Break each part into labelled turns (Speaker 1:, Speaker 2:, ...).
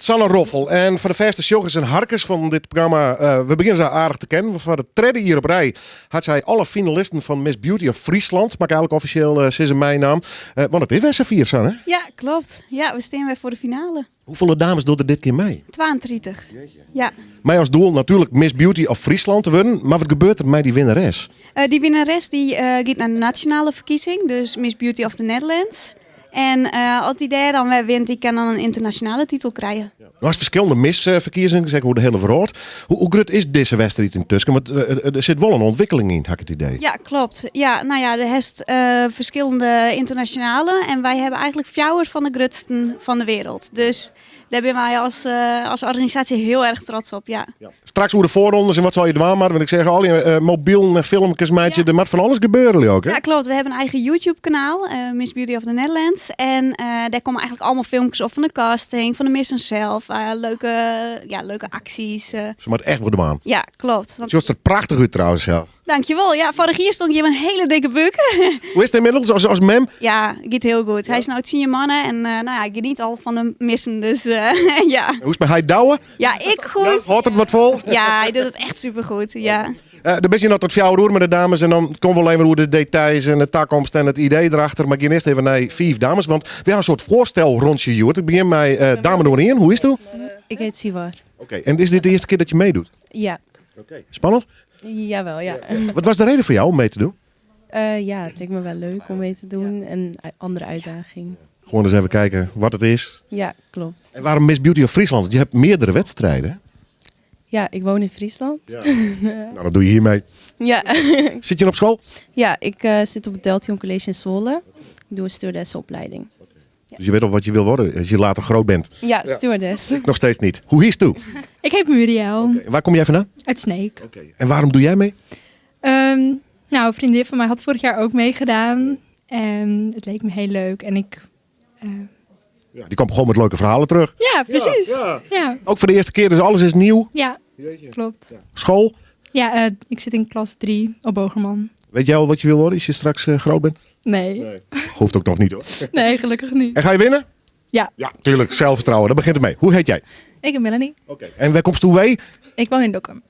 Speaker 1: Sanne Roffel. En voor de verste joggers en harkers van dit programma, we beginnen ze aardig te kennen. Voor de derde hier op rij had zij alle finalisten van Miss Beauty of Friesland. Maak eigenlijk officieel sinds mijn naam. Want het is Wessevier, Sanne.
Speaker 2: Ja, klopt. Ja, we staan weer voor de finale.
Speaker 1: Hoeveel dames doen er dit keer mee?
Speaker 2: 32. Ja.
Speaker 1: Mij als doel natuurlijk Miss Beauty of Friesland te worden. Maar wat gebeurt er met die winnares?
Speaker 2: Die winnares die gaat naar de nationale verkiezing, dus Miss Beauty of the Netherlands. En als die daar dan weer wint, die kan dan een internationale titel krijgen.
Speaker 1: Er was verschillende misverkiezingen, zeg hoe de hele verhoord. Hoe groot is deze wedstrijd intussen? Want er zit wel een ontwikkeling in, heb ik het idee.
Speaker 2: Ja, klopt. Ja, nou ja, er heeft verschillende internationale. En wij hebben eigenlijk 4 van de grootsten van de wereld. Dus daar zijn wij als organisatie heel erg trots op, ja.
Speaker 1: Straks hoe de voorrondes en wat zal je doen, maar want ik zeg al, je mobiel filmpjes, meidje, er moet van alles gebeuren ook, hè?
Speaker 2: Ja, klopt. We hebben een eigen YouTube-kanaal, Miss Beauty of the Netherlands. En daar komen eigenlijk allemaal filmpjes op van de casting, van de missen zelf. Leuke acties.
Speaker 1: Ze moet echt worden aan.
Speaker 2: Ja, klopt.
Speaker 1: Het ziet er prachtig uit trouwens, ja.
Speaker 2: Dankjewel. Ja, vorig jaar stond je met een hele dikke buk.
Speaker 1: Hoe is het inmiddels als mem?
Speaker 2: Ja, gaat heel goed. Hij is nou 10 mannen en ik geniet al van de missen, dus ja.
Speaker 1: Hoe is het met hij douwen?
Speaker 2: Ja, ik goed.
Speaker 1: Houdt het wat vol?
Speaker 2: Ja, hij doet het echt supergoed, ja.
Speaker 1: Dan ben je nog tot 4 uur met de dames en dan komen we alleen maar hoe de details en de takkomst en het idee erachter. Maar ik ga eerst even naar 4 dames, want we hebben een soort voorstel rondje, Joert. Ik begin bij dame nummer 1. Hoe is het?
Speaker 3: Ik heet Sivar.
Speaker 1: Oké. En is dit de eerste keer dat je meedoet?
Speaker 3: Ja.
Speaker 1: Spannend?
Speaker 3: Jawel, ja.
Speaker 1: Wat was de reden voor jou om mee te doen?
Speaker 3: Ja, het leek me wel leuk om mee te doen. Een andere uitdaging.
Speaker 1: Gewoon eens even kijken wat het is.
Speaker 3: Ja, klopt.
Speaker 1: En waarom Miss Beauty of Friesland? Want je hebt meerdere wedstrijden.
Speaker 3: Ja, ik woon in Friesland.
Speaker 1: Ja. Nou, dat doe je hiermee.
Speaker 3: Ja.
Speaker 1: Zit je op school?
Speaker 3: Ja, ik zit op het Deltion College in Zwolle. Ik doe een stewardessenopleiding.
Speaker 1: Dus je weet al wat je wil worden als je later groot bent.
Speaker 3: Ja, stewardess.
Speaker 1: Nog steeds niet. Hoe is het toe?
Speaker 4: Ik heet Muriel,
Speaker 1: En waar kom jij vandaan?
Speaker 4: uit Sneek.
Speaker 1: En waarom doe jij mee?
Speaker 4: Nou, een vriendin van mij had vorig jaar ook meegedaan. En het leek me heel leuk. En ik...
Speaker 1: Ja, die kwam gewoon met leuke verhalen terug.
Speaker 4: Ja, precies.
Speaker 1: Ja.
Speaker 4: Ja,
Speaker 1: Ook voor de eerste keer, dus alles is nieuw.
Speaker 4: ja, klopt.
Speaker 1: School.
Speaker 4: Ja, ik zit in klas 3 op Bogerman.
Speaker 1: Weet jij al wat je wil worden als je straks groot bent?
Speaker 4: Nee.
Speaker 1: Hoeft ook nog niet hoor.
Speaker 4: Nee, gelukkig niet.
Speaker 1: En ga je winnen?
Speaker 4: Ja.
Speaker 1: Ja, tuurlijk. Zelfvertrouwen, daar begint het mee. Hoe heet jij?
Speaker 3: Ik ben Melanie.
Speaker 1: En waar komst toe wij?
Speaker 3: Ik woon in Dokkum.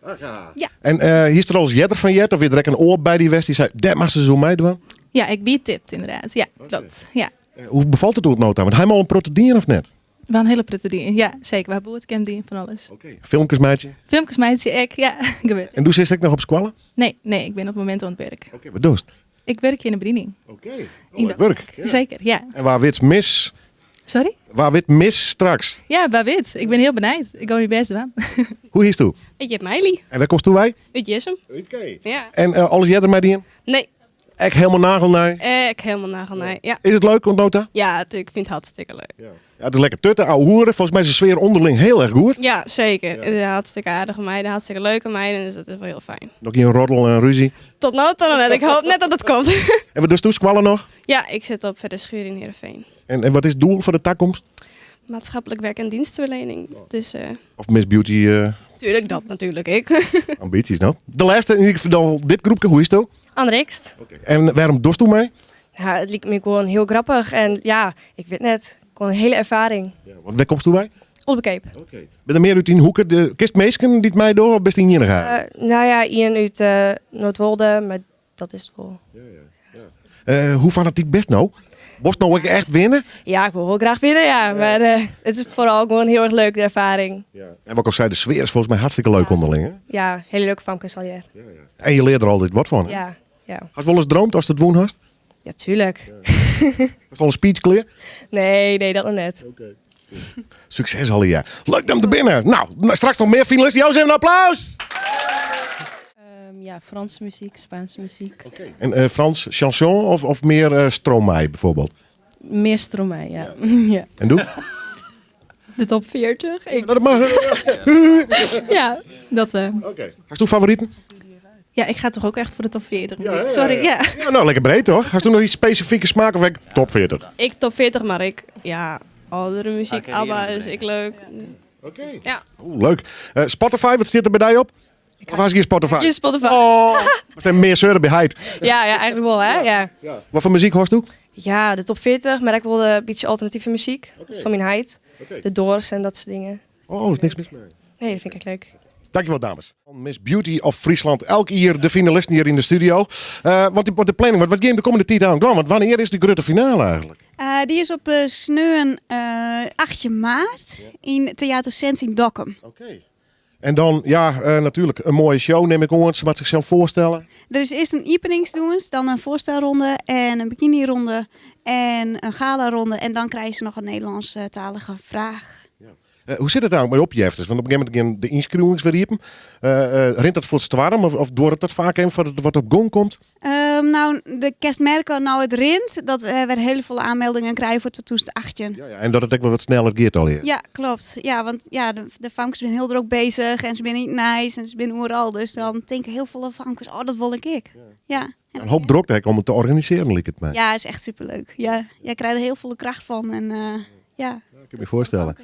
Speaker 3: Ja.
Speaker 1: En hier is er al eens Jetter van Jet, of je direct een oor bij die West, die zei, dat mag ze zo meedoen.
Speaker 3: Ja, ik bied tipt inderdaad. Ja, klopt. Ja.
Speaker 1: Hoe bevalt het door het nota? Want hij mag al een protodien of net?
Speaker 3: Wel een hele prutte die. Ja, zeker. We hebben bootcamp die van alles.
Speaker 1: Filmpjes meidje.
Speaker 3: Filmpjes, meidje, ik. Ja, gebeurt.
Speaker 1: En doe ze ik nog op squallen?
Speaker 3: Nee, ik ben op het moment aan het werk.
Speaker 1: Wat doe je?
Speaker 3: Ik werk in de bediening.
Speaker 1: In het werk.
Speaker 3: Zeker, ja.
Speaker 1: En waar wit mis?
Speaker 3: Sorry?
Speaker 1: Waar wit mis straks?
Speaker 3: Ja, waar wit. Ik ben heel benieuwd. Ik ga mijn best doen.
Speaker 1: Hoe is het toe?
Speaker 5: Ik heb Meili.
Speaker 1: En waar komst toe wij?
Speaker 5: Uit Jessem. Ja.
Speaker 1: En alles Jetter mij die in?
Speaker 5: Nee,
Speaker 1: Echt helemaal nagelnaai.
Speaker 5: ik helemaal nagelnaai. Ja.
Speaker 1: Is het leuk, nota?
Speaker 5: Ja, natuurlijk. Ik vind het hartstikke leuk.
Speaker 1: Ja, het is lekker tutten, ouwe hoeren. Volgens mij is de sfeer onderling heel erg goed.
Speaker 5: Ja, zeker. Ja. Hartstikke aardige meiden, hartstikke leuke meiden. Dus dat is wel heel fijn.
Speaker 1: Nog een roddel en ruzie.
Speaker 5: Tot nou toe nog net. Ik hoop net dat het komt.
Speaker 1: En wat doe je squallen nog?
Speaker 5: Ja, ik zit op de schuur in Heerenveen.
Speaker 1: En wat is het doel voor de toekomst?
Speaker 5: Maatschappelijk werk en dienstverlening. Dus
Speaker 1: Of Miss Beauty
Speaker 5: tuurlijk, dat natuurlijk ik.
Speaker 1: ambities nou? De laatste in ieder geval dit groepje, hoe is het?
Speaker 6: Anderikst.
Speaker 1: En waarom dost u mee?
Speaker 6: Ja, het liep me gewoon heel grappig. En ja, ik weet net, gewoon een hele ervaring.
Speaker 1: Want waar komst toe wij?
Speaker 6: Olbekeep.
Speaker 1: Ben er meer uit in hoeken? De kistmeesken die het mij door of best in je gaan?
Speaker 6: Nou ja, Ian uit Noordwolde, maar dat is het wel.
Speaker 1: Hoe fanatiek best nou? Moest nou ook echt winnen?
Speaker 6: Ja, ik wil wel graag winnen, ja. Maar het is vooral gewoon heel erg leuk, de ervaring.
Speaker 1: En wat ik al zei, de sfeer is volgens mij hartstikke leuk onderling. Hè?
Speaker 6: Ja, hele leuke famkes al je.
Speaker 1: En je leert er altijd wat van. Hè?
Speaker 6: Ja, ja.
Speaker 1: Had je wel eens droomd als het woon hast?
Speaker 6: Ja, tuurlijk.
Speaker 1: Had wel een speech clear?
Speaker 6: Nee, dat nog net.
Speaker 1: Succes al jaar. Leuk om te binnen. Nou, straks nog meer finalisten. Joost, even een applaus!
Speaker 3: Ja, Franse muziek, Spaanse muziek.
Speaker 1: En Frans chanson of meer Stromae bijvoorbeeld?
Speaker 3: Meer Stromae, ja. Ja.
Speaker 1: En doe?
Speaker 4: De top 40.
Speaker 1: Dat mag.
Speaker 4: Ja, dat...
Speaker 1: Hast u favorieten?
Speaker 3: Ja, ik ga toch ook echt voor de top 40. Sorry, ja.
Speaker 1: Ja, nou, lekker breed toch? Hast u nog iets specifieke smaak of ik top 40?
Speaker 5: Ik top 40, maar ik... Ja, oudere muziek, ABBA is ik leuk. Ja.
Speaker 1: Oeh, leuk. Spotify, wat zit er bij jou op? Of was hier Spotify?
Speaker 5: Je Spotify.
Speaker 1: Oh, wat zijn meer zeuren bij Heid.
Speaker 6: Ja, eigenlijk wel, hè? Ja.
Speaker 1: Wat voor muziek hoort u?
Speaker 6: Ja, de top 40, maar ik wilde een beetje alternatieve muziek van mijn heid.
Speaker 1: Oké.
Speaker 6: De Doors en dat soort dingen.
Speaker 1: Oh, is niks mis mee.
Speaker 6: Nee, dat vind ik echt leuk.
Speaker 1: Dankjewel, dames. Miss Beauty of Friesland. Elk jaar de finalisten hier in de studio. Wat de planning, wat game de komende tijd aan? Want wanneer is die grote finale eigenlijk?
Speaker 2: Die is op Sneun 8 maart in Theater Sens in Dokkum.
Speaker 1: Oké. En dan, natuurlijk een mooie show neem ik aan. Ze moet zichzelf voorstellen.
Speaker 2: Er is eerst een openingsdoens, dan een voorstelronde en een bikini-ronde en een gala-ronde. En dan krijgen ze nog een Nederlandstalige vraag.
Speaker 1: Hoe zit het nou met opjefters? Want op een gegeven moment gaan de inschrijvings weer riepen. Rint dat voor het zwarm of door het dat vaak even voor het wat op gang komt?
Speaker 2: Nou, de kerstmerken nou het rint, dat we heel veel aanmeldingen krijgen voor 2018.
Speaker 1: Ja, en dat het ook wel wat sneller gaat al hier.
Speaker 2: Ja, klopt. Ja, want ja, de famkes zijn heel druk bezig en ze zijn niet nice en ze zijn overal. Dus dan denken heel veel famkes, oh, dat wil ik. Ja.
Speaker 1: Een hoop drukte om het te organiseren, lijkt het mij.
Speaker 2: Ja, is echt superleuk. Ja, jij krijgt er heel veel kracht van en ja.
Speaker 1: Ik kan me voorstellen.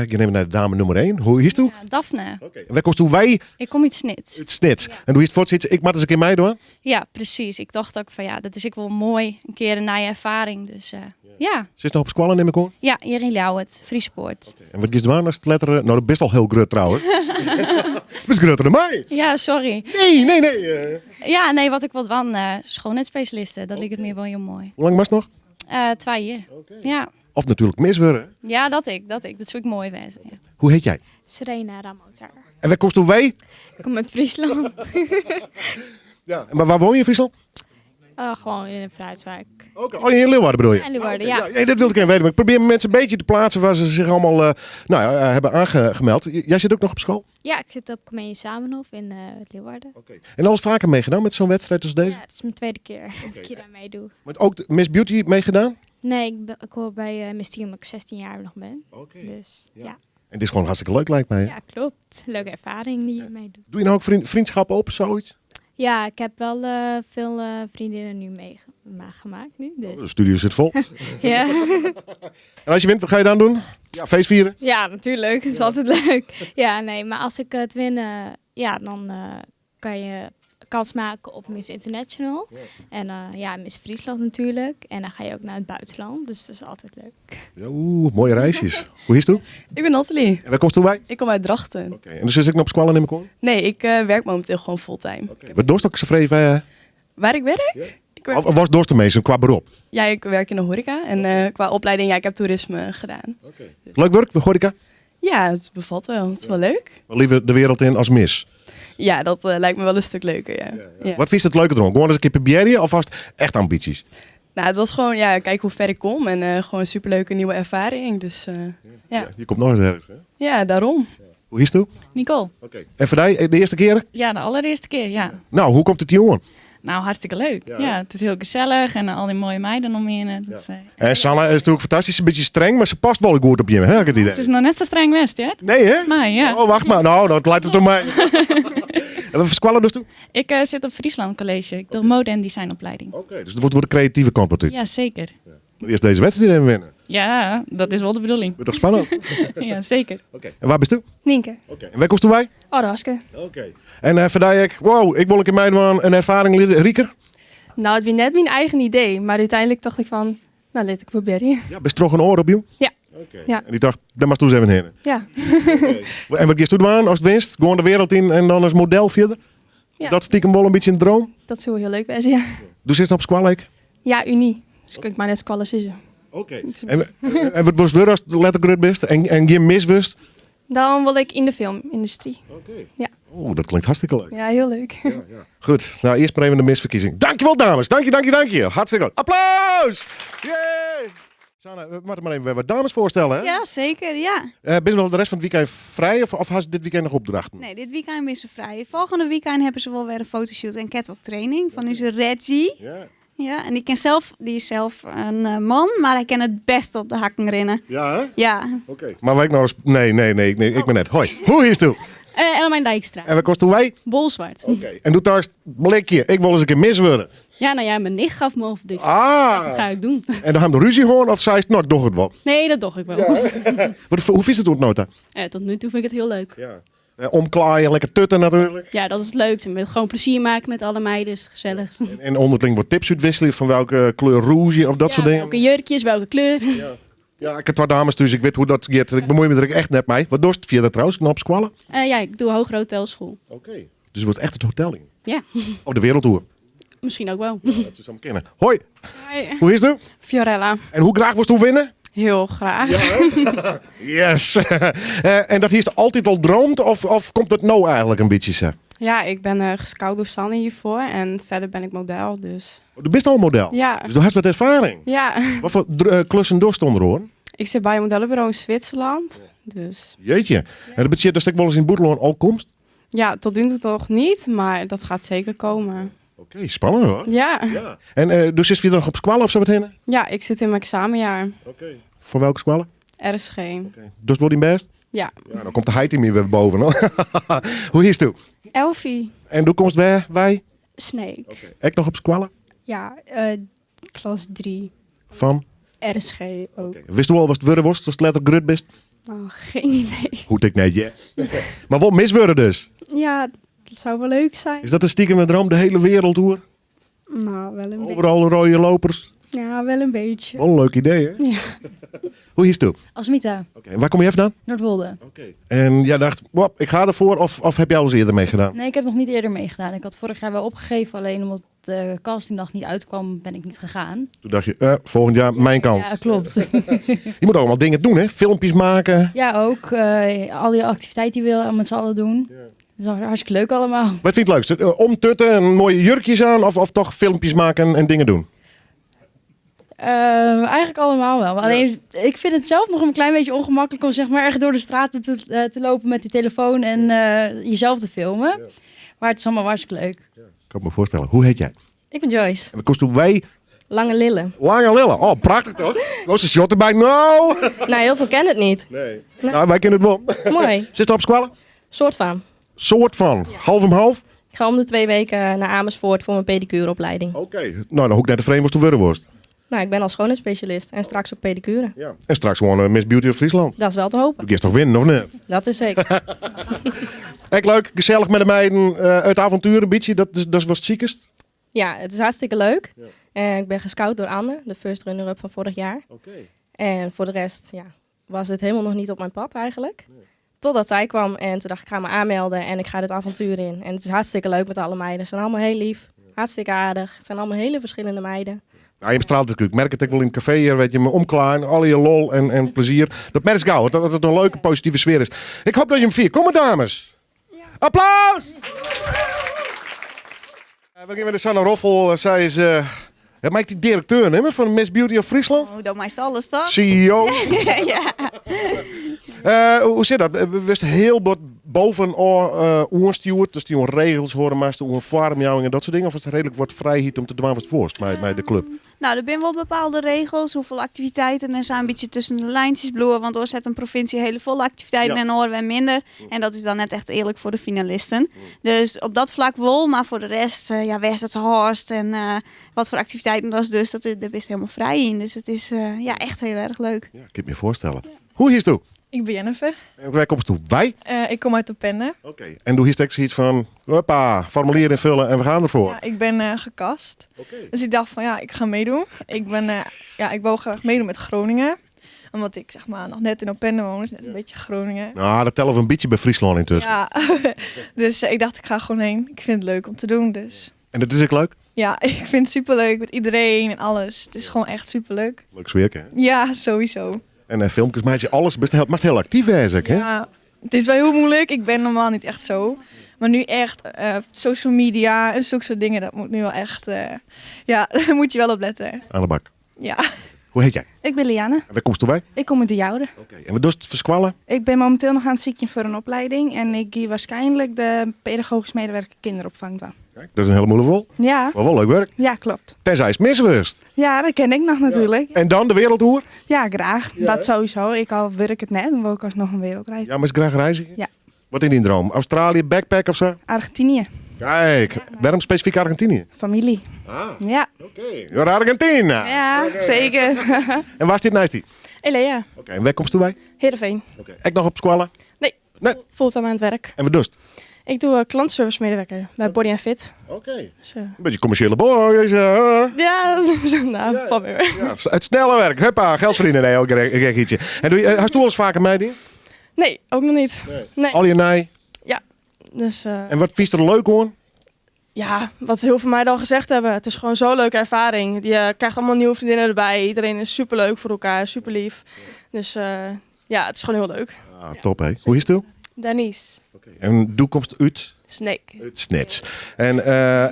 Speaker 1: Ik neem naar de dame nummer 1. Hoe is het?
Speaker 7: Ja, Daphne.
Speaker 1: En waar kost toen wij
Speaker 7: Ik kom uit Snit.
Speaker 1: het snits? En hoe is het voor het Ik mag eens een keer mij doen.
Speaker 7: Ja, precies. Ik dacht ook van ja, dat is ook wel mooi. Een keer een nieuwe ervaring. Dus ja.
Speaker 1: Zit nog op squallen neem ik aan?
Speaker 7: Ja, hier in Ljouwert, Friespoort.
Speaker 1: En wat is het waar als het letteren? Nou, dat is best al heel groot trouwens. Dat is groter dan mij.
Speaker 7: Ja, sorry.
Speaker 1: Nee.
Speaker 7: Ja, nee, wat ik wat van schoonheidsspecialisten. Dat lijkt het meer wel heel mooi.
Speaker 1: Hoe lang was het nog?
Speaker 7: 2 jaar. Ja.
Speaker 1: Of natuurlijk misweren.
Speaker 7: Ja, dat ik. Dat zou ik mooi wezen. Ja.
Speaker 1: Hoe heet jij?
Speaker 8: Serena Ramotar.
Speaker 1: En waar kost toen wij?
Speaker 8: Ik kom uit Friesland.
Speaker 1: Ja. Maar waar woon je in Friesland?
Speaker 8: Gewoon in een fruitwijk.
Speaker 1: Oh, in Leeuwarden bedoel je?
Speaker 8: En Leeuwarden, ja.
Speaker 1: Ja, dat wilde ik even weten. Maar ik probeer mensen een beetje te plaatsen waar ze zich allemaal hebben aangemeld. Jij zit ook nog op school?
Speaker 8: Ja, ik zit op Comedie Samenhof in Leeuwarden.
Speaker 1: En al eens vaker meegedaan met zo'n wedstrijd als deze?
Speaker 8: Ja, het is mijn tweede keer dat ik hier aan meedoe.
Speaker 1: Maar ook de Miss Beauty meegedaan?
Speaker 8: Nee, ik hoor bij Miss Team omdat ik 16 jaar nog ben. Dus ja.
Speaker 1: En dit is gewoon hartstikke leuk lijkt mij. Hè?
Speaker 8: Ja, klopt. Leuke ervaring die je meedoet.
Speaker 1: Doe je nou ook vriendschappen op, zoiets?
Speaker 8: Ja, ik heb wel veel vriendinnen nu meegemaakt nu. Dus.
Speaker 1: De studio zit vol.
Speaker 8: Ja.
Speaker 1: En als je wint, wat ga je dan doen? Ja, feest vieren?
Speaker 8: Ja, natuurlijk. Dat is altijd leuk. Ja, nee, maar als ik het win, dan kan je kans maken op Miss International. En Miss Friesland natuurlijk. En dan ga je ook naar het buitenland. Dus dat is altijd leuk.
Speaker 1: Ja, mooie reisjes. Hoe is het?
Speaker 3: Ik ben Nathalie.
Speaker 1: En waar komt toen wij?
Speaker 3: Ik kom uit Drachten.
Speaker 1: En dus zit ik nog op squallen in mijn kon?
Speaker 3: Nee, ik werk momenteel gewoon fulltime.
Speaker 1: Wat dorst ook zo vreven?
Speaker 3: Waar ik werk? Ik werk...
Speaker 1: Of was dorst ermee qua beroep?
Speaker 3: Ja, ik werk in de horeca. En qua opleiding, ik heb toerisme gedaan.
Speaker 1: Leuk werk, horeca?
Speaker 3: Ja, het bevalt wel. Het is wel leuk.
Speaker 1: Wel liever de wereld in als mis.
Speaker 3: Ja, dat lijkt me wel een stuk leuker, ja.
Speaker 1: Wat vies het leuke erom? Gewoon eens een keer proberen of vast echt ambities?
Speaker 3: Nou, het was gewoon, kijk hoe ver ik kom. En gewoon een superleuke nieuwe ervaring. Dus ja.
Speaker 1: Je komt nog eens ergens, hè?
Speaker 3: Ja, daarom.
Speaker 1: Hoe is het?
Speaker 9: Nicole.
Speaker 1: En voor jou de eerste keer?
Speaker 9: Ja, de allereerste keer, ja.
Speaker 1: Nou, hoe komt het jongen?
Speaker 9: Nou, hartstikke leuk. Ja, het is heel gezellig en al die mooie meiden om je heen.
Speaker 1: En Sanne is natuurlijk fantastisch, een beetje streng, maar ze past wel goed op je, hè? Ik het idee.
Speaker 9: Ze is nog net zo streng west, ja?
Speaker 1: Nee, hè?
Speaker 9: Maar ja.
Speaker 1: Oh, wacht maar. Nou, dat lijkt het door mij. En wat versquallen dus toe?
Speaker 9: Ik zit op Friesland College. Ik doe mode- en designopleiding.
Speaker 1: Dus het wordt voor de creatieve kant wat u.
Speaker 9: Ja, zeker.
Speaker 1: Eerst deze wedstrijd even winnen.
Speaker 9: Ja, dat is wel de bedoeling.
Speaker 1: Wordt toch spannend?
Speaker 9: Ja, zeker.
Speaker 1: En waar bent u?
Speaker 8: Nienke.
Speaker 1: En waar komt u bij?
Speaker 8: Oraske.
Speaker 1: En voor wow, ik wil een keer mij een ervaring rieker.
Speaker 5: Nou, het was net mijn eigen idee. Maar uiteindelijk dacht ik van, nou, laat ik proberen.
Speaker 1: Ja, best toch een oor op je?
Speaker 5: Ja. Ja.
Speaker 1: En die dacht, daar mag toen eens even heen.
Speaker 5: Ja.
Speaker 1: En wat je toen aan als het winst? Gewoon de wereld in en dan als model verder?
Speaker 5: Ja.
Speaker 1: Dat stiekem wel een beetje een droom?
Speaker 5: Dat zou heel leuk zijn, ja.
Speaker 1: Dus is het op squalleek?
Speaker 5: Ja, unie. Dus ik maar net squallen zeggen.
Speaker 1: En wat was weer als het lettergrut best? En je miswust?
Speaker 5: Dan wil ik in de filmindustrie. Ja.
Speaker 1: Oh, dat klinkt hartstikke leuk.
Speaker 5: Ja, heel leuk.
Speaker 1: Goed, nou eerst maar even de misverkiezing. Dankjewel dames, dank je. Hartstikke goed. Applaus! Yay! Sanne, we moeten maar even wat dames voorstellen, hè?
Speaker 2: Ja, zeker, ja.
Speaker 1: Ben je nog de rest van het weekend vrij of had je dit weekend nog opdrachten?
Speaker 2: Nee, dit weekend is ze vrij. Volgende weekend hebben ze wel weer een fotoshoot en catwalk training van onze Reggie.
Speaker 1: Ja.
Speaker 2: Ja, en die is zelf een man, maar hij kan het best op de hakken rennen.
Speaker 1: Ja, hè?
Speaker 2: Ja.
Speaker 1: Oké. Maar waar ik nou eens... Nee, ik ben net. Hoi, hoe is het?
Speaker 9: Elmijn Dijkstra.
Speaker 1: En wat kost toen wij?
Speaker 9: Bolzwart.
Speaker 1: En doe daar eens blikje. Ik wil eens een keer mis worden.
Speaker 9: Ja, nou ja, mijn nicht gaf me over, dus
Speaker 1: Ah!
Speaker 9: dat ga ik doen.
Speaker 1: En dan gaan we de ruzie gewoon of zei het nog toch het wel?
Speaker 9: Nee, dat doe ik wel.
Speaker 1: Hoe is het toen nota?
Speaker 9: Tot nu toe vind ik het heel leuk.
Speaker 1: Ja. Omklaaien, lekker tutten natuurlijk.
Speaker 5: Ja, dat is het leukste. Met gewoon plezier maken met alle meiden is het gezellig.
Speaker 1: En onderling wat tips uitwisselen van welke kleur rouge of dat soort dingen.
Speaker 5: Welke jurkjes, welke kleur.
Speaker 1: Ja, ik heb 2 dames, dus ik weet hoe dat gaat. Ik bemoei me er echt net mee. Wat doe je via dat trouwens? Knap squallen?
Speaker 5: Ja, ik doe hogere hotelschool.
Speaker 1: Oké. Dus het wordt echt het hotel in.
Speaker 5: Ja,
Speaker 1: Op de wereldtour.
Speaker 5: misschien ook wel.
Speaker 1: Dat ze zo kennen. Hoi,
Speaker 3: Hoi,
Speaker 1: hoe is het?
Speaker 3: Fiorella.
Speaker 1: En hoe graag was toen winnen?
Speaker 3: Heel graag.
Speaker 1: Yes. En dat heeft altijd al droomd of komt het nou eigenlijk een beetje zo?
Speaker 3: Ja, ik ben gescout door Sanne hiervoor en verder ben ik model, dus...
Speaker 1: Je bent al een model.
Speaker 3: Ja,
Speaker 1: Dus je hebt wat ervaring.
Speaker 3: ja.
Speaker 1: Wat voor klussen doorstonden er hoor?
Speaker 3: Ik zit bij een modellenbureau in Zwitserland, dus...
Speaker 1: Jeetje. En dat betekent dat ik wel eens in Boedeloon al komst?
Speaker 3: Ja, tot nu toe nog niet, maar dat gaat zeker komen.
Speaker 1: Oké, spannend hoor.
Speaker 3: Ja,
Speaker 1: Ja. En dus is je nog op squallen of zo wat heen?
Speaker 3: ja, ik zit in mijn examenjaar.
Speaker 1: Oké. Voor welke squallen?
Speaker 3: RSG.
Speaker 1: Dus wordt die best?
Speaker 3: Ja.
Speaker 1: Ja, dan komt de heid in me weer boven. Hoor. Hoe is het toe?
Speaker 10: Elfie.
Speaker 1: En hoe komt het wij?
Speaker 10: Snake.
Speaker 1: Ik nog op squallen?
Speaker 10: Ja, klas 3.
Speaker 1: Van?
Speaker 10: RSG ook.
Speaker 1: Wist je wel wat het worden was? Als het letterlijk grut best?
Speaker 10: Nou, geen idee.
Speaker 1: Goed, ik net, ja. Maar wat misworden dus?
Speaker 10: Ja, dat zou wel leuk zijn.
Speaker 1: Is dat een stiekem droom, de hele wereldtour?
Speaker 10: Nou, wel een beetje.
Speaker 1: Overal rode lopers.
Speaker 10: Ja, wel een beetje.
Speaker 1: Wel een leuk idee, hè?
Speaker 10: Ja.
Speaker 1: Hoe is het toe?
Speaker 7: Asmita,
Speaker 1: Oké, en waar kom je even vandaan?
Speaker 7: Noordwolde.
Speaker 1: En jij dacht, wop, ik ga ervoor of heb je al eens eerder meegedaan?
Speaker 7: Nee, ik heb nog niet eerder meegedaan. Ik had vorig jaar wel opgegeven, alleen omdat de castingdag niet uitkwam, ben ik niet gegaan.
Speaker 1: Toen dacht je, volgend jaar mijn kant.
Speaker 7: Ja, klopt.
Speaker 1: Je moet allemaal dingen doen, hè? Filmpjes maken.
Speaker 7: Ja, ook al die activiteiten die we willen met z'n allen doen. Dat is hartstikke leuk allemaal.
Speaker 1: Wat vind je het leukste? Omtutten en mooie jurkjes aan of toch filmpjes maken en dingen doen?
Speaker 7: Eigenlijk allemaal wel. Maar alleen, ik vind het zelf nog een klein beetje ongemakkelijk om zeg maar ergens door de straten te lopen met die telefoon en jezelf te filmen. Maar het is allemaal hartstikke leuk.
Speaker 1: Ik kan me voorstellen. Hoe heet jij?
Speaker 6: Ik ben Joyce.
Speaker 1: En dan kost toen wij
Speaker 6: Lange Lille.
Speaker 1: lange lillen. Oh, prachtig toch? Was een shot erbij? Nou!
Speaker 6: Nou, heel veel kennen het niet.
Speaker 1: Nee. Nou, wij kennen het wel.
Speaker 6: Mooi.
Speaker 1: Zit er op squallen?
Speaker 6: Soort van.
Speaker 1: Soort van. Half om half?
Speaker 6: Ik ga om de 2 weken naar Amersfoort voor mijn pedicureopleiding.
Speaker 1: Oké. Nou, dan hoek naar de vreemd was toen worst.
Speaker 6: Nou, ik ben al schoonheidsspecialist en straks op pedicure.
Speaker 1: Ja. En straks gewoon Miss Beauty of Friesland.
Speaker 6: Dat is wel te hopen.
Speaker 1: Je gaat toch winnen, of niet?
Speaker 6: Dat is zeker.
Speaker 1: Echt leuk, gezellig met de meiden uit avontuur een beetje. Dat was het ziekest.
Speaker 6: Ja, het is hartstikke leuk. En ik ben gescout door Anne, de first runner-up van vorig jaar. En voor de rest was dit helemaal nog niet op mijn pad eigenlijk. Totdat zij kwam en toen dacht ik ga me aanmelden en ik ga dit avontuur in. En het is hartstikke leuk met alle meiden. Ze zijn allemaal heel lief, hartstikke aardig. Het zijn allemaal hele verschillende meiden.
Speaker 1: Nou, je bestraalt het natuurlijk. Ik merk het ook wel in het café hier, weet je, me omklaren, al je lol en plezier. Dat merk ik gauw, dat het een leuke, positieve sfeer is. Ik hoop dat je hem viert. Kom maar, dames. Applaus! We beginnen met de Sanne Roffel. Zij is maakt die directeur hè, van Miss Beauty of Friesland.
Speaker 2: Oh, dat maakt alles toch?
Speaker 1: CEO.
Speaker 2: Ja.
Speaker 1: Hoe zit dat? We wisten heel wat boven oorstuurt, dus die regels horen maar een farmjouwing en dat soort dingen. Of is het redelijk wat vrijheid om te doen wat voorst bij de club?
Speaker 2: Nou, er zijn wel bepaalde regels, hoeveel activiteiten er zijn een beetje tussen de lijntjes bloeien. Want er zet een provincie hele volle activiteiten en horen we minder. En dat is dan net echt eerlijk voor de finalisten. Dus op dat vlak wel, maar voor de rest, wees het horst en wat voor activiteiten dat is dus, daar is helemaal vrij in. Dus het is echt heel erg leuk.
Speaker 1: Ja, ik kan me voorstellen. Hoe is het toe?
Speaker 10: Ik ben Jennifer.
Speaker 1: En waar komt het toe? Wij?
Speaker 10: Ik kom uit Opende.
Speaker 1: Oké. En doe hier steeds iets van, hoppa, formulier invullen en we gaan ervoor.
Speaker 10: Ja, ik ben gekast. Dus ik dacht van ik ga meedoen. Ik wou graag meedoen met Groningen. Omdat ik zeg maar nog net in Opende woon, is net een beetje Groningen.
Speaker 1: Nou, dat tellen we een beetje bij Friesland intussen.
Speaker 10: Ja, dus ik dacht ik ga gewoon heen. Ik vind het leuk om te doen, dus.
Speaker 1: En dat is ook leuk?
Speaker 10: Ja, ik vind het superleuk met iedereen en alles. Het is gewoon echt superleuk.
Speaker 1: Leuk sfeer, hè?
Speaker 10: Ja, sowieso.
Speaker 1: En filmpjes, meisje, alles best heel actief wezen, hè?
Speaker 10: Ja, het is wel heel moeilijk. Ik ben normaal niet echt zo. Maar nu echt social media en zulke soort dingen, dat moet nu wel echt... daar moet je wel op letten.
Speaker 1: Aan de bak.
Speaker 10: Ja.
Speaker 1: Hoe heet jij?
Speaker 11: Ik ben Liane.
Speaker 1: En waar komst erbij?
Speaker 11: Ik kom uit de Joude.
Speaker 1: Oké. En wat doe je het versquallen?
Speaker 11: Ik ben momenteel nog aan het zieken voor een opleiding. En ik ga waarschijnlijk de pedagogisch medewerker kinderopvang doen.
Speaker 1: Kijk, dat is een hele moeilijke rol.
Speaker 11: Ja.
Speaker 1: Maar wel leuk werk.
Speaker 11: Ja, klopt.
Speaker 1: Tenzij het miswust.
Speaker 11: Ja, dat ken ik nog natuurlijk.
Speaker 1: En dan de wereldtour?
Speaker 11: Ja, graag.
Speaker 1: Ja,
Speaker 11: dat sowieso. Ik al werk het net, dan wil ik alsnog een wereldreis.
Speaker 1: Ja, maar is graag reizen?
Speaker 11: Ja.
Speaker 1: Wat in die droom? Australië, backpack of zo?
Speaker 11: Argentinië.
Speaker 1: Kijk, waarom specifiek Argentinië?
Speaker 11: Familie.
Speaker 1: Ah,
Speaker 11: ja.
Speaker 1: Oké. Argentina.
Speaker 11: Ja, zeker.
Speaker 1: En waar is dit naast die?
Speaker 5: Elea,
Speaker 1: Oké, en waar komst toe bij?
Speaker 5: Heerenveen.
Speaker 1: Oké. Ik nog op squallen?
Speaker 5: Nee.
Speaker 1: Nee.
Speaker 6: Fulltime aan het werk.
Speaker 1: En wat doe je?
Speaker 6: Ik doe klantservice medewerker bij Body Fit.
Speaker 1: Oké.
Speaker 6: Dus,
Speaker 1: Een beetje commerciële boy.
Speaker 6: ja, nou, van weer.
Speaker 1: Ja, het snelle werk. Huppa, geld verdienen. Nee, ook een ietsje. En doe je, hast je alles vaker mee? Die?
Speaker 6: Nee, ook nog niet. Nee.
Speaker 1: Al je nee?
Speaker 6: Ja. Dus,
Speaker 1: En wat vies er leuk hoor?
Speaker 6: ja, wat heel veel meiden al gezegd hebben. Het is gewoon zo'n leuke ervaring. Je krijgt allemaal nieuwe vriendinnen erbij. Iedereen is superleuk voor elkaar, super lief. Dus ja, het is gewoon heel leuk.
Speaker 1: Ah, top hé. Hoe is het toe?
Speaker 6: Denise.
Speaker 1: En toekomst uit?
Speaker 6: Snake.
Speaker 1: Snits. En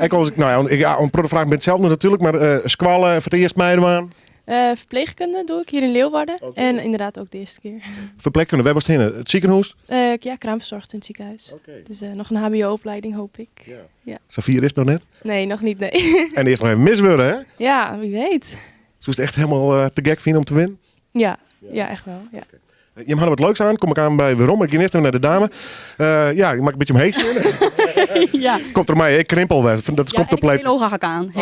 Speaker 1: ik was, nou ja, om de vraag ben hetzelfde natuurlijk, maar squallen voor het eerst meiden aan.
Speaker 6: Verpleegkunde doe ik hier in Leeuwarden. En inderdaad ook de eerste keer.
Speaker 1: Verpleegkunde, waar was het heen? Het ziekenhuis?
Speaker 6: Ja, kraamverzorgd in het ziekenhuis. Dus nog een hbo-opleiding hoop ik. Ja.
Speaker 1: Safir is het nog net?
Speaker 6: Nee, nog niet, nee.
Speaker 1: En eerst nog even mis worden, hè?
Speaker 6: Ja, wie weet.
Speaker 1: Zou je het echt helemaal te gek vinden om te winnen?
Speaker 6: Ja, echt wel. Ja.
Speaker 1: Je had wat leuks aan. Kom ik aan bij Weerom. Ik ging eerst even naar de dame. Ja, ik maak een beetje omheen.
Speaker 12: Ja.
Speaker 1: Komt er mij, ik krimpel wel. Dat komt op leeftijd.
Speaker 12: Ogen aan.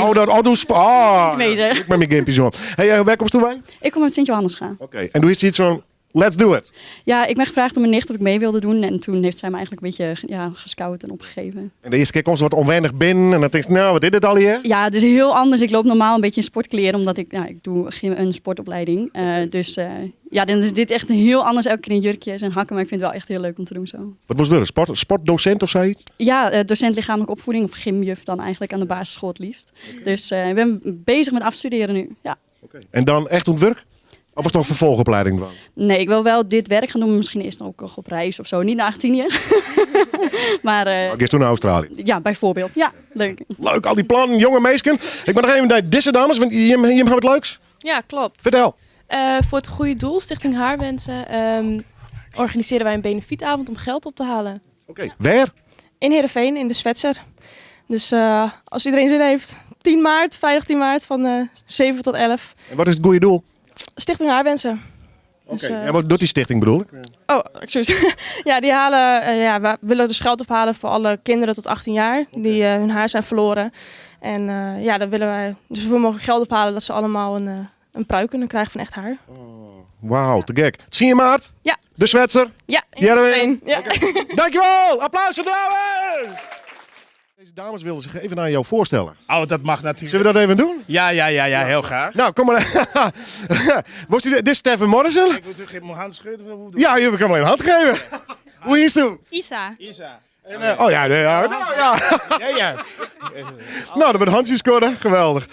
Speaker 1: Doe
Speaker 12: Centimeter.
Speaker 1: Ik met mijn gimpjes om. Hey, waar komst toe bij?
Speaker 12: Ik kom uit Sint-Johannes gaan.
Speaker 1: Oké. En doe je iets van, let's do it.
Speaker 12: Ja, ik ben gevraagd door mijn nicht of ik mee wilde doen. En toen heeft zij me eigenlijk een beetje gescout en opgegeven.
Speaker 1: En de eerste keer komt ze wat onwennig binnen. En dan denk je, nou, wat is dit al hier?
Speaker 12: Ja, het is heel anders. Ik loop normaal een beetje in sportkleren. Omdat ik doe een sportopleiding. Dus ja, dan is dit echt heel anders. Elke keer in jurkjes en hakken. Maar ik vind het wel echt heel leuk om te doen zo.
Speaker 1: Wat was er? Sportdocent of zoiets?
Speaker 12: Ja, docent lichamelijke opvoeding. Of gymjuf dan eigenlijk aan de basisschool het liefst. Dus ik ben bezig met afstuderen nu. Ja.
Speaker 1: En dan echt aan het werk? Of was het nog een vervolgopleiding dan?
Speaker 12: Nee, ik wil wel dit werk gaan doen. Misschien eerst ook nog op reis of zo. Niet naar Argentinië. Maar
Speaker 1: Ik is toen naar Australië.
Speaker 12: ja, bijvoorbeeld. Ja, leuk.
Speaker 1: Leuk, al die plannen, jonge meisken. Ik ben nog even bij deze dames, want je hebt wat leuks.
Speaker 13: Ja, klopt.
Speaker 1: Vertel.
Speaker 13: Voor het goede doel, Stichting Haarwensen, organiseren wij een benefietavond om geld op te halen.
Speaker 1: Oké. Waar?
Speaker 6: In Heerenveen, in de Zwetser. Dus als iedereen zin heeft, 10 maart, vrijdag 10 maart van 7 tot 11.
Speaker 1: En wat is het goede doel?
Speaker 6: Stichting Haarwensen.
Speaker 1: Oké. En wat doet die stichting bedoel ik?
Speaker 6: Oh, excuus. Ja, die halen, we willen dus geld ophalen voor alle kinderen tot 18 jaar die hun haar zijn verloren. En ja, dan willen wij dus zoveel mogelijk geld ophalen dat ze allemaal een pruik kunnen krijgen van echt haar.
Speaker 1: Wauw, te gek. 10 maart?
Speaker 6: Ja.
Speaker 1: De Zwetser?
Speaker 6: Ja, in
Speaker 1: Heerenveen.
Speaker 6: Heerenveen. Ja.
Speaker 1: Okay. Dankjewel! Applaus voor dames! Deze dames wilden zich even aan jou voorstellen.
Speaker 14: Oh, dat mag natuurlijk.
Speaker 1: Zullen we dat even doen?
Speaker 14: Ja, heel graag.
Speaker 1: Nou, kom maar. Dit is Stefan Morrison.
Speaker 14: Ik moet terug mijn hand schudden. Hoe doen?
Speaker 1: Ja, je kan me een hand geven. Hoe is het?
Speaker 8: Isa.
Speaker 1: En, ja. Nou, dan wordt Hansje scoren. Geweldig.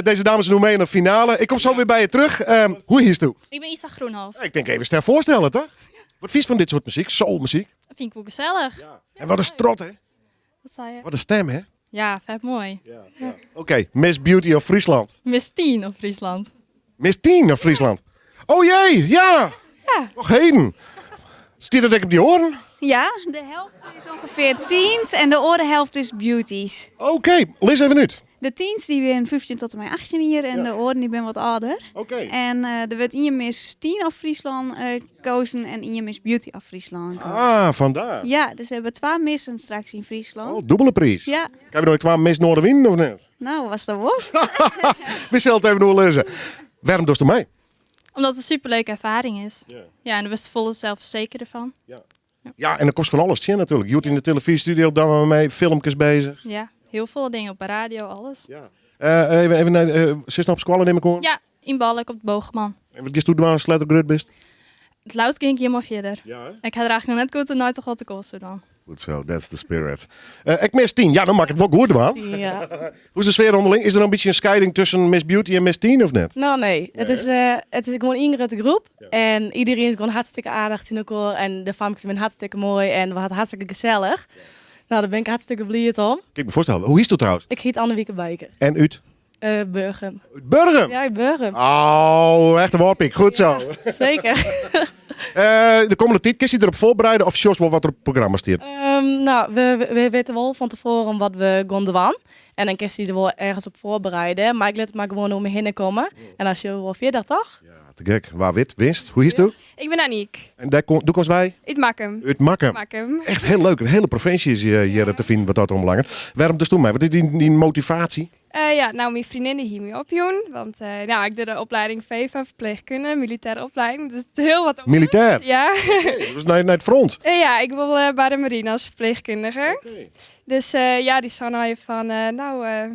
Speaker 1: Deze dames doen mee in de finale. Ik kom zo weer bij je terug. Hoe is het?
Speaker 8: Ik ben Isa Groenhof.
Speaker 1: Ik denk even Stef voorstellen, toch? Wat vies van dit soort muziek? Soulmuziek.
Speaker 8: Dat vind ik wel gezellig.
Speaker 1: En wat een strot, hè?
Speaker 8: Wat zei je?
Speaker 1: Wat een stem, hè?
Speaker 8: Ja, vet mooi.
Speaker 1: Oké, Miss Beauty of Friesland.
Speaker 8: Miss 10 op Friesland.
Speaker 1: Miss 10 of Friesland. Oh jee, ja. Nog heden. Stiert dat ik op die oren?
Speaker 2: Ja, de helft is ongeveer teens en de orenhelft is beauties.
Speaker 1: Oké, lees even uit.
Speaker 2: De teens die zijn 15 tot en met 18 hier en de oren die ben wat ouder.
Speaker 1: Oké.
Speaker 2: En er wordt in je Miss 10 af Friesland gekozen en in je Miss Beauty af Friesland.
Speaker 1: Ah, vandaar.
Speaker 2: Ja, dus we hebben 2 missen straks in Friesland.
Speaker 1: Oh, dubbele prijs.
Speaker 2: Ja.
Speaker 1: Kan je nog qua Miss Noorderwind of net?
Speaker 2: Nou, was dat worst.
Speaker 1: We zullen het even nog lezen. Waarom doe je mee?
Speaker 8: Omdat het een superleuke ervaring is. Ja, en er was de volle zelfverzekerd ervan.
Speaker 1: Ja, en dan kost van alles. Tje, natuurlijk. Je doet in de televisiestudio, dan zijn we mee filmpjes bezig.
Speaker 8: Ja, heel veel dingen op de radio, alles.
Speaker 1: Even naar zit op squallen neem ik hoor.
Speaker 8: Ja, in Balk op de Boogman.
Speaker 1: En wat is toen waar een slettergrut best?
Speaker 8: Het luid ging ik helemaal verder.
Speaker 1: Ja, hè?
Speaker 8: Ik had er eigenlijk nog net goed en nooit toch wat te kosten dan.
Speaker 1: Goed zo, that's the spirit. Ik mis 10. Ja, dan maak ik het wel goed, man.
Speaker 6: Ja.
Speaker 1: Hoe is de sfeer onderling? Is er een beetje een scheiding tussen Miss Beauty en Miss 10 of net?
Speaker 6: Nou nee, het is gewoon een ingerutte groep. En iedereen is gewoon hartstikke aardig in elkaar. En de familie zijn hartstikke mooi en we hadden hartstikke gezellig. Nou, daar ben ik hartstikke blij om.
Speaker 1: Kijk me voorstellen. Hoe is het trouwens?
Speaker 6: Ik heet Anne-Wieke Bijker.
Speaker 1: En uit?
Speaker 6: Burgum.
Speaker 1: Burgum?
Speaker 6: Ja, Burgum.
Speaker 1: Oh, echt een warpik. Goed zo.
Speaker 6: Zeker.
Speaker 1: De komende tijd, kun je erop voorbereiden of Jos wel wat er op het programma staat?
Speaker 6: Nou, we weten wel van tevoren wat we gaan doen. En dan kun je er wel ergens op voorbereiden. Maar ik laat het maar gewoon om me heen komen. En als je wel vier dat toch?
Speaker 1: Te gek. Waar winst? Hoe is het?
Speaker 5: Ik ben Aniek.
Speaker 1: En daar komen wij?
Speaker 5: Uit Makkum.
Speaker 1: Uit Makkum.
Speaker 5: Makkum.
Speaker 1: Echt heel leuk. De hele provincie is hier te vinden wat dat ombelangrijk. Waarom dus toen mij? Wat is die motivatie?
Speaker 5: Ja, nou, mijn vriendinnen hier mee opjoen. Want ik doe de opleiding VEVA, verpleegkunde, militaire opleiding. Dus het is heel wat.
Speaker 1: Militair?
Speaker 5: Ja.
Speaker 1: Dus naar het front?
Speaker 5: Ja, ik wil bij de marine als verpleegkundige. Dus die zou nou je van,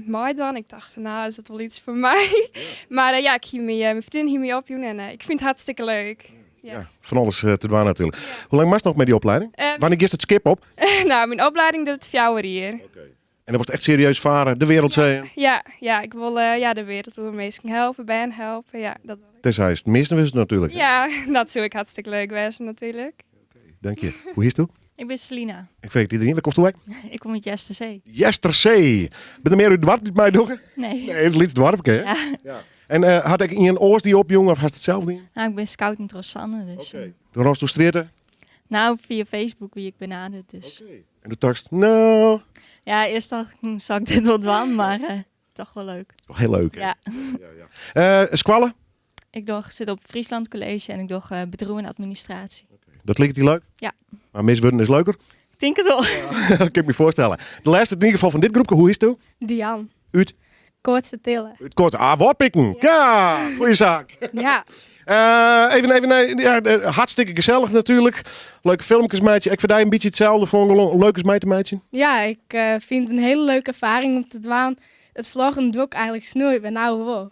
Speaker 5: mooi dan. Ik dacht van, nou, is dat wel iets voor mij? Maar ik hier mijn vriendin hiermee opjoen en ik vind het hartstikke leuk. Ja.
Speaker 1: Van alles te doen natuurlijk. Hoe lang was het nog met die opleiding? Wanneer is het skip op?
Speaker 5: Nou, mijn opleiding doet het 4 jaar hier.
Speaker 1: En dan wordt echt serieus varen, de wereld zeeën.
Speaker 5: Ja, ik wil de wereld door mensen helpen, bij hen helpen. Ja, dat wil ik.
Speaker 1: Tenzij het meeste wist natuurlijk.
Speaker 5: Ja, dat zou ik hartstikke leuk wezen natuurlijk.
Speaker 1: Dank je. Hoe is het?
Speaker 15: Ik ben Selina.
Speaker 1: Ik weet iedereen. Waar komt u uit?
Speaker 15: Ik kom uit Jesterzee.
Speaker 1: Jesterzee. Ben je meer uit Dwarp met mij doen?
Speaker 15: Nee.
Speaker 1: Nee, het is iets Dwarpke, hè?
Speaker 15: Ja.
Speaker 1: En had ik in een oors die opjongen of had het hetzelfde in?
Speaker 15: Nou, ik ben scout in Trossanne, dus...
Speaker 1: Door ons toestreden?
Speaker 15: Nou, via Facebook wie ik benaderd, dus...
Speaker 1: En toen dacht ik, nou...
Speaker 15: Ja, eerst dacht ik, zou ik dit wel doen, maar toch wel leuk.
Speaker 1: Toch heel leuk, hè?
Speaker 15: Ja.
Speaker 1: Squallen?
Speaker 15: Ik zit op Friesland College en ik doe bedrijf en administratie.
Speaker 1: Dat lijkt die leuk?
Speaker 15: Ja.
Speaker 1: Maar misworden is leuker?
Speaker 15: Ik denk het wel.
Speaker 1: Dat kan ik me voorstellen. De laatste in ieder geval van dit groepje, hoe is het?
Speaker 16: Diane.
Speaker 1: Uit?
Speaker 16: Kortste tillen.
Speaker 1: Uit kort. Woordpikken. Ja, goeie zaak.
Speaker 16: Ja.
Speaker 1: Hartstikke gezellig natuurlijk. Leuke filmpjes, meidje. Ik vind jij een beetje hetzelfde. Gewoon een leuke meidje.
Speaker 16: Ja, ik vind het een hele leuke ervaring om te doen. Het vloggen doe ik eigenlijk snel. Ik ben nou wel.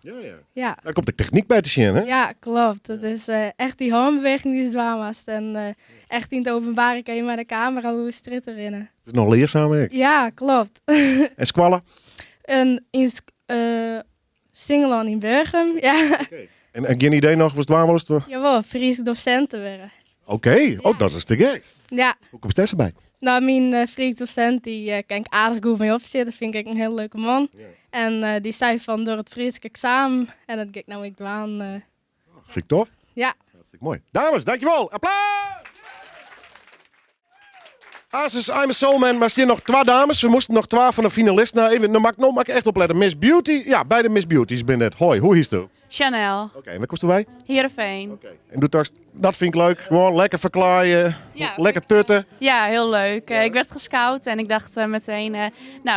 Speaker 16: Ja.
Speaker 1: Daar komt de techniek bij te zien, hè?
Speaker 16: Ja, klopt. Het is echt die handbeweging die het waar was. En echt in het openbare kan je met de camera hoe strit erin.
Speaker 1: Het is nog leerzaam, hè?
Speaker 16: Ja, klopt.
Speaker 1: En squallen?
Speaker 16: En in Singeland in Burgum, ja.
Speaker 1: En geen idee nog, was het waar was het?
Speaker 16: Jawel, Friese docenten werden.
Speaker 1: Oké. Oh, dat is te gek.
Speaker 16: Ja.
Speaker 1: Hoe komt het erbij?
Speaker 16: Nou, mijn Friese docent, die kan ik aardig goed mee opzitten. Dat vind ik een heel leuke man. Ja. En die zei van door het Friese examen. En dat ga ik nou ik aan.
Speaker 1: Vind ik tof.
Speaker 16: Ja.
Speaker 1: Hartstikke mooi. Dames, dankjewel. Applaus! Asus, I'm a Soulman, maar er zijn nog 2 dames. We moesten nog 2 van de finalisten. Nou, even, nou mag ik echt opletten. Miss Beauty. Ja, beide Miss Beauty's ben net. Hoi, hoe is het?
Speaker 17: Chanel.
Speaker 1: Oké, en waar kosten wij?
Speaker 17: Heerenveen.
Speaker 1: En doe dat vind ik leuk. Gewoon lekker verklaaien.
Speaker 17: Ja,
Speaker 1: lekker tutten.
Speaker 17: Ja, heel leuk. Ik werd gescout en ik dacht meteen,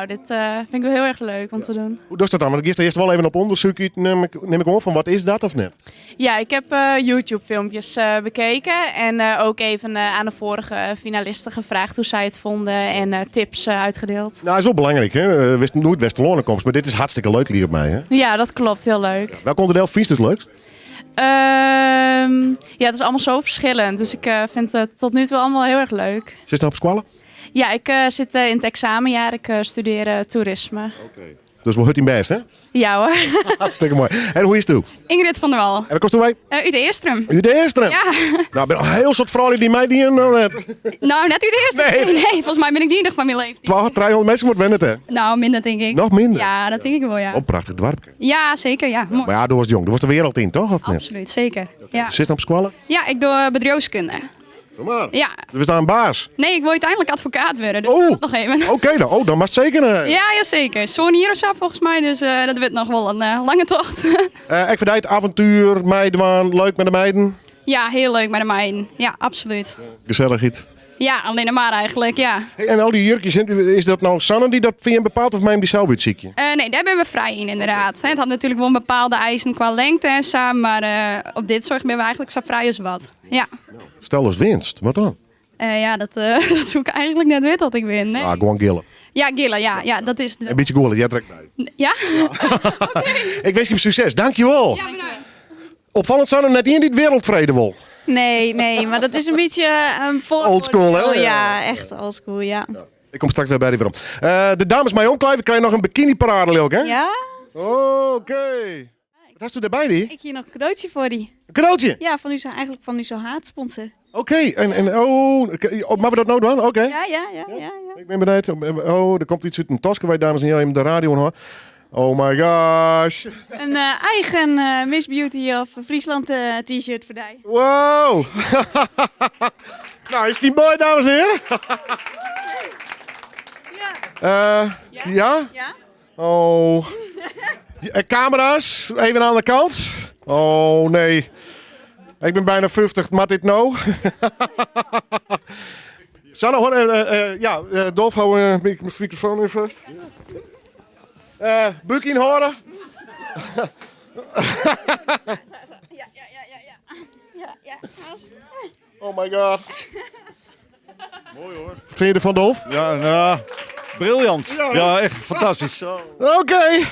Speaker 17: dit vind ik wel heel erg leuk om te doen.
Speaker 1: Hoe doe je dat dan? Want ik eerst wel even op onderzoek. Neem ik om van wat is dat of net?
Speaker 17: Ja, ik heb YouTube filmpjes bekeken en ook even aan de vorige finalisten gevraagd hoe zij het vonden en tips uitgedeeld.
Speaker 1: Nou, is wel belangrijk, hè? Nooit Westerloren komt, maar dit is hartstikke leuk hier op mij, hè?
Speaker 17: Ja, dat klopt. Heel leuk.
Speaker 1: Ja, welk onderdeel vind je het leukst?
Speaker 17: Ja, het is allemaal zo verschillend. Dus ik vind het tot nu toe allemaal heel erg leuk.
Speaker 1: Zit je nou op squallen?
Speaker 17: Ja, ik zit in het examenjaar. Ik studeer toerisme.
Speaker 1: Dus wel hut in best, hè?
Speaker 17: Ja hoor.
Speaker 1: Hartstikke mooi. En hoe is het toe?
Speaker 18: Ingrid van der Wal.
Speaker 1: En waar kost wij?
Speaker 18: Uit de Eerstrum.
Speaker 1: Uit de Eerstrum?
Speaker 18: Ja.
Speaker 1: Nou, ik ben een heel soort vrouwen die mij niet nou net.
Speaker 18: Nou, net uit de Eerstrum.
Speaker 1: Nee.
Speaker 18: Nee, volgens mij ben ik die nog van mijn leeftijd.
Speaker 1: 300 mensen moet wennen, hè?
Speaker 18: Nou, minder denk ik.
Speaker 1: Nog minder?
Speaker 18: Ja, dat denk ik wel, ja.
Speaker 1: Op prachtig dorp.
Speaker 18: Ja, zeker, ja. Mooi.
Speaker 1: Maar ja, toen was jong. Toen was de wereld in, toch? Of niet?
Speaker 18: Absoluut, zeker. Ja.
Speaker 1: Zit je op squallen?
Speaker 18: Ja, ik doe bedrijfskunde.
Speaker 1: Kom maar.
Speaker 18: Ja.
Speaker 1: We staan een baas.
Speaker 18: Nee, ik wil uiteindelijk advocaat worden. Dus nog even.
Speaker 1: Oké, dan. Oh, dan mag het zeker.
Speaker 18: Ja, zeker. Zo'n hier of zo volgens mij, dus dat wordt nog wel een lange tocht.
Speaker 1: Ik vind het avontuur, meiden, leuk met de meiden.
Speaker 18: Ja, heel leuk met de meiden. Ja, absoluut.
Speaker 1: Gezellig iets.
Speaker 18: Ja, alleen maar eigenlijk, ja.
Speaker 1: Hey, en al die jurkjes, is dat nou Sanne die dat voor je bepaalt of mij die zelf uitziekje?
Speaker 18: Nee, daar ben we vrij in inderdaad. Het had natuurlijk wel een bepaalde eisen qua lengte en zo, maar op dit soort ben we eigenlijk zo vrij als wat. Ja.
Speaker 1: Stel eens winst, wat dan?
Speaker 18: Ja, dat zoek ik eigenlijk net weten wat ik win. Nee.
Speaker 1: Ah, gewoon gillen.
Speaker 18: Ja, gillen, ja, dat is...
Speaker 1: Een beetje goelen, jij trekt bij.
Speaker 18: Ja?
Speaker 1: Ik wens je succes, dankjewel.
Speaker 18: Ja, bedankt.
Speaker 1: Opvallend Sanne, net in dit wereldvrede wil.
Speaker 19: Nee, maar dat is een beetje
Speaker 1: oldschool, hè?
Speaker 19: Ja, echt oldschool, ja.
Speaker 1: Ik kom straks weer bij die weer om. De dames mij omkleiden, we krijgen nog een bikini-parade ook, hè?
Speaker 19: Ja?
Speaker 1: Oké. Wat hast u daarbij, die?
Speaker 19: Ik hier nog een cadeautje voor die.
Speaker 1: Een cadeautje?
Speaker 19: Ja, van u zo haatsponsor.
Speaker 1: Oké, maar we dat nou doen? Oké.
Speaker 19: Ja.
Speaker 1: Ik ben benieuwd. Oh, er komt iets uit een tasje bij, dames en heren, in de radio hoor. Oh my gosh.
Speaker 19: Een eigen Miss Beauty of Friesland t-shirt voor die.
Speaker 1: Wow. Nou, is die mooi, dames en heren? Ja?
Speaker 2: Ja?
Speaker 1: Oh. Camera's, even aan de kant. Oh nee. Ik ben bijna 50, maar dit nou. Sanne, hoor, Dolf, hou mijn microfoon even vast. Buik inhouden. Oh my god.
Speaker 14: Mooi hoor.
Speaker 1: Wat vind je ervan, Dolf?
Speaker 14: Ja, nou, briljant. Ja, echt fantastisch.
Speaker 1: Oké.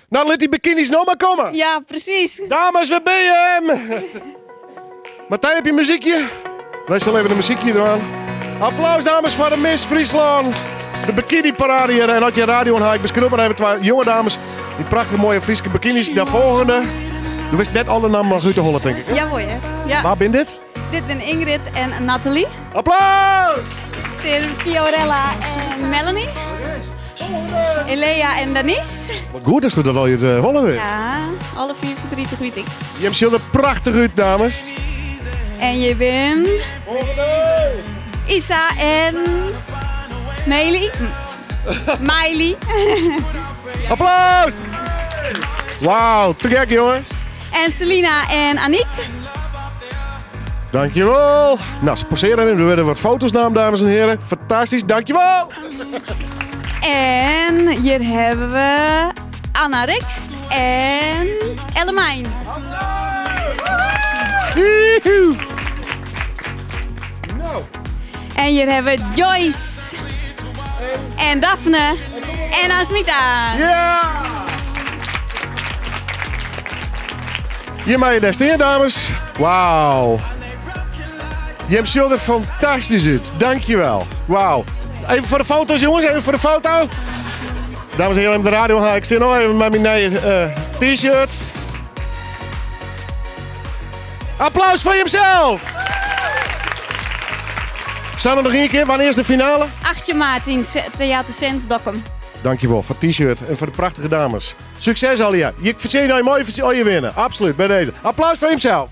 Speaker 1: Nou, laat die bikinis nog maar komen.
Speaker 2: Ja, precies.
Speaker 1: Dames, waar ben je? Martijn, heb je muziekje? Wij stellen even een muziekje eraan. Applaus, dames, voor de Miss Friesland. De bikini parade hier. En had je radio aan, ik beschreef maar even twee jonge dames. Die prachtige mooie Friese bikinis. De volgende. Je wist net alle namen uit te hollen, denk ik. Hè?
Speaker 2: Ja, mooi hè. Ja.
Speaker 1: Waar ben dit?
Speaker 2: Dit ben Ingrid en Nathalie.
Speaker 1: Applaus!
Speaker 2: Fiorella en Melanie. Elea en Denise.
Speaker 1: Wat goed is dat al je hollen weer.
Speaker 2: Ja, alle 4 verdrietig weet ik.
Speaker 1: Je hebt zo er prachtig uit, dames.
Speaker 2: En je bent... Isa en... Meili. Miley.
Speaker 1: Applaus! Wauw, te gek jongens.
Speaker 2: En Selina en Aniek.
Speaker 1: Dankjewel. Nou, ze poseren en er werden wat foto's naam, dames en heren. Fantastisch, dankjewel.
Speaker 2: En hier hebben we Anna Rikst en Ellemijn.
Speaker 1: Nou.
Speaker 2: En hier hebben we Joyce en Daphne en Asmita.
Speaker 1: Ja! Hier mag je destineren, dames. Wauw. Je hebt er fantastisch uit. Dankjewel. Wauw. Even voor de foto's, jongens. Even voor de foto. Dames en heren, de radio ga ik zit nog even met mijn nieuwe t-shirt. Applaus voor jezelf. Sanne, nog één keer. Wanneer is de finale?
Speaker 2: 8 maart in Theater Sens Dokkum.
Speaker 1: Dankjewel voor het t-shirt en voor de prachtige dames. Succes, Alia. Je verzin je mooi voor je winnen. Absoluut, bij deze. Applaus voor jezelf.